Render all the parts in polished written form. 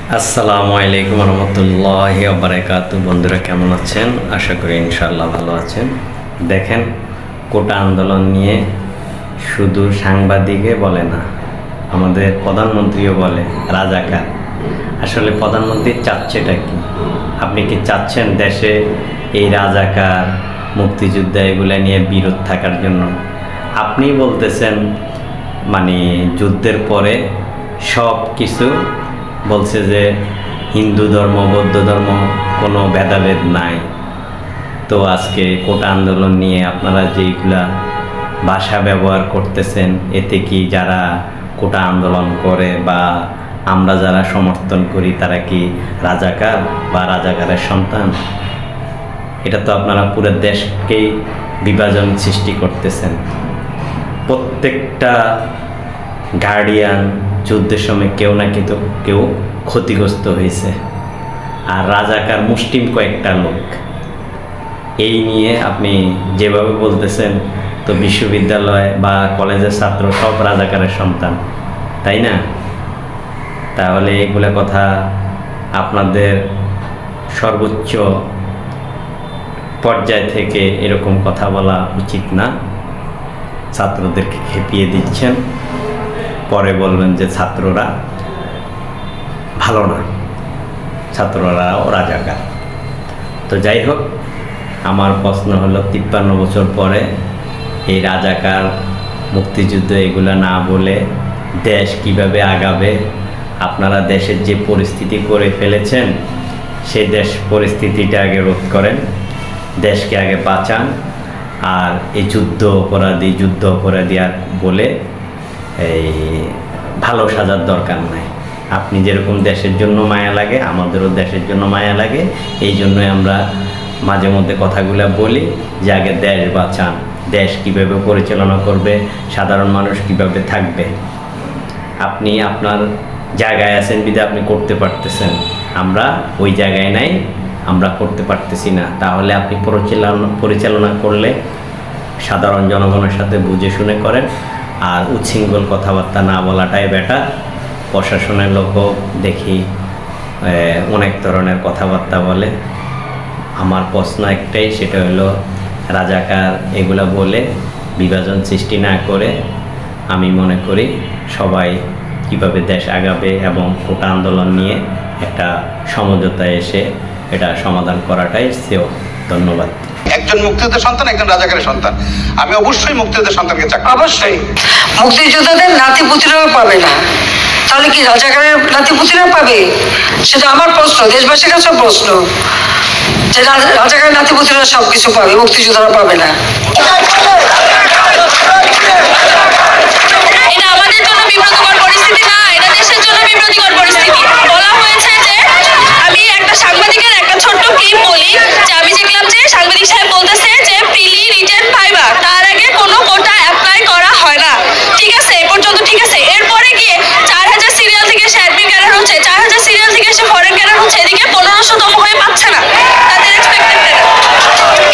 আসসালামু আলাইকুম রহমতুল্লাহি ওয়া বারাকাতুহু। বন্ধুরা কেমন আছেন? আশা করি ইনশাআল্লাহ ভালো আছেন। দেখেন, কোটা আন্দোলন নিয়ে শুধু সাংবাদিকে বলে না, আমাদের প্রধানমন্ত্রীও বলে রাজাকার। আসলে প্রধানমন্ত্রী চাচ্ছেটা কি? আপনি কি চাচ্ছেন দেশে এই রাজাকার, মুক্তিযোদ্ধা এগুলা নিয়ে বিরোধ থাকার জন্য? আপনি বলতেছেন মানে যুদ্ধের পরে সব কিছু বলছে যে হিন্দু ধর্ম, বৌদ্ধ ধর্ম কোনো ভেদাভেদ নাই। তো আজকে কোটা আন্দোলন নিয়ে আপনারা যেইগুলা ভাষা ব্যবহার করতেছেন, এতে কি যারা কোটা আন্দোলন করে বা আমরা যারা সমর্থন করি তারা কি রাজাকার বা রাজাকারের সন্তান? এটা তো আপনারা পুরো দেশকেই বিভাজন সৃষ্টি করতেছেন। প্রত্যেকটা গার্ডিয়ান যুদ্ধের সময় কেউ না কেউ ক্ষতিগ্রস্ত হয়েছে, আর রাজাকার মুষ্টিম কয়েকটা লোক। এই নিয়ে আপনি যেভাবে বলতেছেন, তো বিশ্ববিদ্যালয় বা কলেজের ছাত্র সব রাজাকারের সন্তান, তাই না? তাহলে এগুলো কথা আপনাদের সর্বোচ্চ পর্যায় থেকে এরকম কথা বলা উচিত না। ছাত্রদেরকে খেপিয়ে দিচ্ছেন, পরে বলবেন যে ছাত্ররা ভালো না, ছাত্ররাও রাজাকার। তো যাই হোক, আমার প্রশ্ন হলো 53 বছর পরে এই রাজাকার, মুক্তিযুদ্ধ এগুলো না বলে দেশ কিভাবে আগাবে? আপনারা দেশের যে পরিস্থিতি করে ফেলেছেন, সেই পরিস্থিতিটা আগে রোধ করেন, দেশকে আগে বাঁচান। আর এই যুদ্ধ অপরাধী আর বলে এই ভালো সাজার দরকার নাই। আপনি যেরকম দেশের জন্য মায়া লাগে, আমাদেরও দেশের জন্য মায়া লাগে। এই জন্যই আমরা মাঝে মধ্যে কথাগুলো বলি যে আগে দেশ বাঁচান, দেশ কিভাবে পরিচালনা করবে, সাধারণ মানুষ কিভাবে থাকবে। আপনি আপনার জায়গায় আছেন বিধায় আপনি করতে পারতেছেন, আমরা ওই জায়গায় নাই, আমরা করতে পারতেছি না। তাহলে আপনি পরিচালনা করলে সাধারণ জনগণের সাথে বুঝে শুনে করেন, আর উচ্ছৃঙ্খল কথাবার্তা না বলাটাই বেটার। প্রশাসনের লোকও দেখি অনেক ধরনের কথাবার্তা বলে। আমার প্রশ্ন একটাই, সেটা হলো রাজাকার এগুলা বলে বিভাজন সৃষ্টি না করে আমি মনে করি সবাই কিভাবে দেশ আগাবে এবং কোটা আন্দোলন নিয়ে একটা সমঝোতায় এসে এটা সমাধান করাটাই শ্রেয়। ধন্যবাদ। একজন মুক্তিযোদ্ধার সন্তান, একজন রাজাকারের সন্তান। আমি অবশ্যই মুক্তিযোদ্ধার সন্তানকে চাকরি। অবশ্যই মুক্তিযোদ্ধাদের নাতিপুতিরাও পাবে না, তাহলে কি রাজাকারের নাতিপুতিরা পাবে? সেটা আমার প্রশ্ন, দেশবাসীর কাছে প্রশ্ন, যে রাজাকারের নাতিপুতিরা সবকিছু পাবে, মুক্তিযোদ্ধারা পাবে না। এটা আমাদের জন্য বিব্রতকর পরিস্থিতি না, এটা দেশের জন্য বিব্রতকর পরিস্থিতি। বলা হয়েছে যে, আমি একটা সাংবাদিকের একটা ছোট্ট ক্লিপ বলি, যে আমি দেখলাম যে সাংবাদিক সাহেব বলতেছে যে প্রিলি রিটেন ভাইবা, তার আগে কোনো কোটা অ্যাপ্লাই করা হয় না। ঠিক আছে, এ পর্যন্ত ঠিক আছে। এরপরে গিয়ে 4000 সিরিয়াল থেকে সে অ্যাডমিন ক্যাডার হচ্ছে, 4000 সিরিয়াল থেকে সে ফরেন ক্যাডার হচ্ছে, এদিকে 1500তম হয়ে পাচ্ছে না তাদের এক্সপেক্টেড।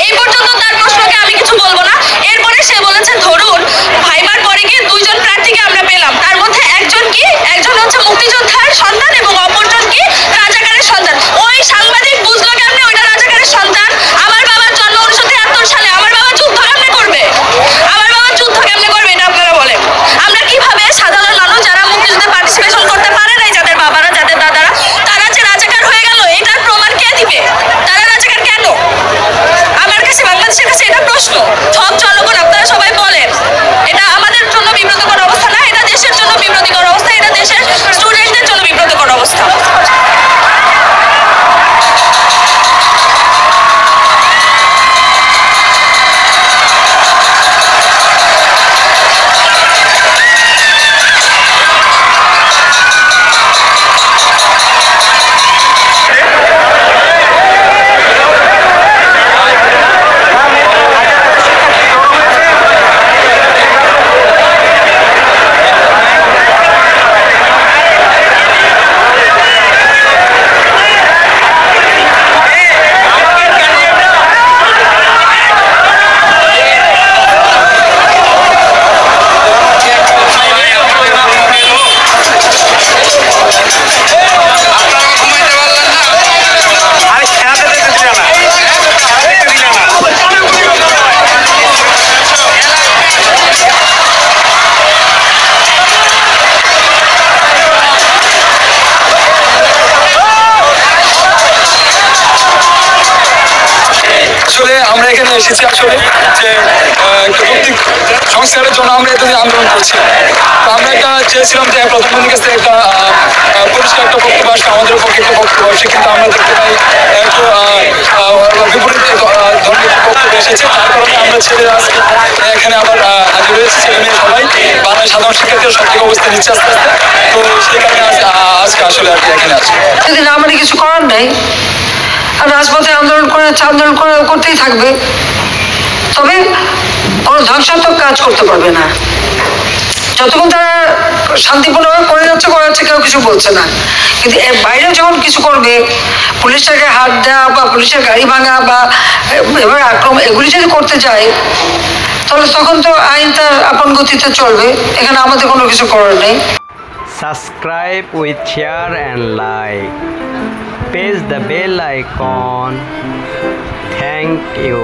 এই পর্যন্ত তার প্রশ্নকে আমি কিছু বলবো না। এরপরে সে বলেছে, ধরুন ভাইবার পরে গিয়ে 2 জন প্রার্থীকে আমরা পেলাম, তার মধ্যে একজন হচ্ছে মুক্তিযোদ্ধার সন্তান এবং অপরজন কি রাজাকারের সন্তান। ওই সাংবাদিক বুঝলো কেমনে ওইটা রাজাকারের সন্তান? আমার বাবার জন্ম 1973 সালে, আমার বাবা যুদ্ধ কেমনে করবে? এটা আপনারা বলেন। আমরা কিভাবে সাধারণ মানুষ যারা মুক্তিযুদ্ধে পার্টিসিপেশন করতে পারে নাই, যাদের বাবারা, যাদের দাদারা, তারা যে রাজাকার হয়ে গেল, এটার প্রমাণ কে এসেছি আসলে যে একটা যৌক্তিক সংস্কারের জন্য আমরা এতদিন আন্দোলন করছি। তো আমরা একটা চেয়েছিলাম যে প্রধানমন্ত্রীর কাছে একটা পরিষ্কার একটা বক্তব্য আসে, আমাদের পক্ষে একটা বক্তব্য আসে, কিন্তু আমরা দেখতে পাই একটু বিপরীত ধরনের বক্তব্য এসেছে। তার কারণে আমরা ছেলেরা আজকে এখানে আবার হাজির হয়েছি, ছেলে মেয়ে সবাই বাংলাদেশ সাধারণ শিক্ষার্থীরা সব থেকে অবস্থা নিচ্ছে আস্তে আস্তে। তো সেই কারণে আজকে আসলে আর কি এখানে আসি। যদি না মানে কিছু করার নাই, আর রাজপথে আন্দোলন করতেই থাকবে, তবে কোনো ধ্বংসাত্মক কাজ করতে পারবে না। যতক্ষণ তারা শান্তিপূর্ণভাবে করে যাচ্ছে কেউ কিছু বলছে না, কিন্তু এর বাইরে যখন কিছু করবে, পুলিশটাকে হাত দেওয়া বা পুলিশের গাড়ি ভাঙা বা এবার আক্রমণ এগুলি যদি করতে যায়, তাহলে তখন তো আইন তার আপন গতিতে চলবে। এখানে আমাদের কোনো কিছু করার নেই। Subscribe with share and like. Press the bell icon. Thank you.